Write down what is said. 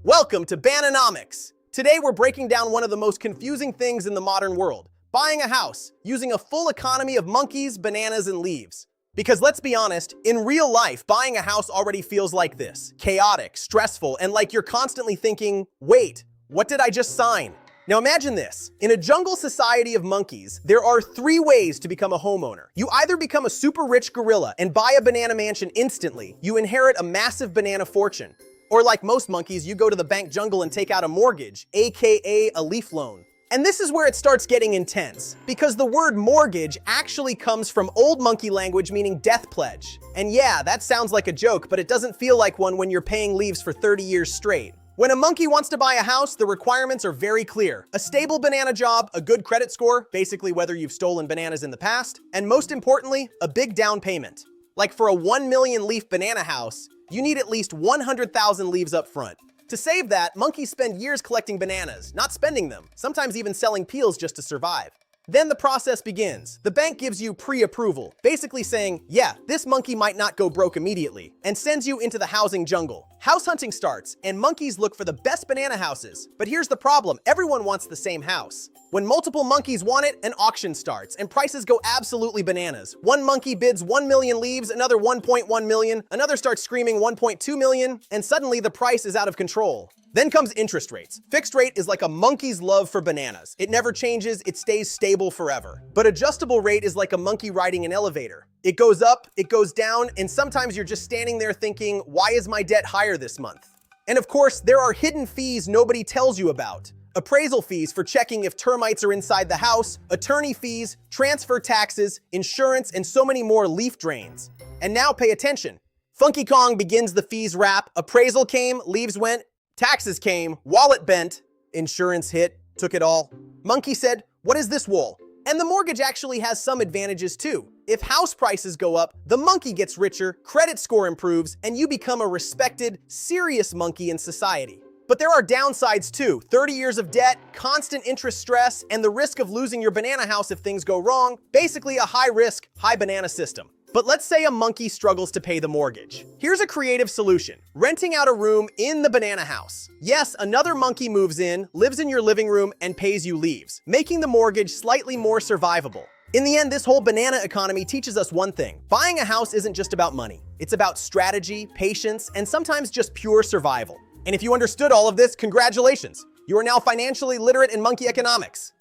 Welcome to Bananomics. Today we're breaking down one of the most confusing things in the modern world, buying a house using a full economy of monkeys, bananas, and leaves. Because let's be honest, in real life, buying a house already feels like this: chaotic, stressful, and like you're constantly thinking, wait, what did I just sign? Now imagine this. In a jungle society of monkeys, there are 3 ways to become a homeowner. You either become a super rich gorilla and buy a banana mansion instantly, you inherit a massive banana fortune. Or like most monkeys, you go to the bank jungle and take out a mortgage, aka a leaf loan. And this is where it starts getting intense, because the word mortgage actually comes from old monkey language meaning death pledge. And yeah, that sounds like a joke, but it doesn't feel like one when you're paying leaves for 30 years straight. When a monkey wants to buy a house, the requirements are very clear. A stable banana job, a good credit score, basically whether you've stolen bananas in the past, and most importantly, a big down payment. Like for a 1 million leaf banana house, you need at least 100,000 leaves up front. To save that, monkeys spend years collecting bananas, not spending them, sometimes even selling peels just to survive. Then the process begins. The bank gives you pre-approval, basically saying, yeah, this monkey might not go broke immediately, and sends you into the housing jungle. House hunting starts, and monkeys look for the best banana houses. But here's the problem: everyone wants the same house. When multiple monkeys want it, an auction starts, and prices go absolutely bananas. One monkey bids 1 million leaves, another 1.1 million, another starts screaming 1.2 million, and suddenly the price is out of control. Then comes interest rates. Fixed rate is like a monkey's love for bananas. It never changes, it stays stable forever. But adjustable rate is like a monkey riding an elevator. It goes up, it goes down, and sometimes you're just standing there thinking, why is my debt higher this month? And of course, there are hidden fees nobody tells you about. Appraisal fees for checking if termites are inside the house, attorney fees, transfer taxes, insurance, and so many more leaf drains. And now pay attention. Funky Kong begins the fees rap. Appraisal came, leaves went, taxes came, wallet bent, insurance hit, took it all. Monkey said, what is this wool? And the mortgage actually has some advantages too. If house prices go up, the monkey gets richer, credit score improves, and you become a respected, serious monkey in society. But there are downsides too: 30 years of debt, constant interest stress, and the risk of losing your banana house if things go wrong. Basically a high-risk, high-banana system. But let's say a monkey struggles to pay the mortgage. Here's a creative solution: renting out a room in the banana house. Yes, another monkey moves in, lives in your living room, and pays you leaves, making the mortgage slightly more survivable. In the end, this whole banana economy teaches us one thing: buying a house isn't just about money. It's about strategy, patience, and sometimes just pure survival. And if you understood all of this, congratulations! You are now financially literate in monkey economics.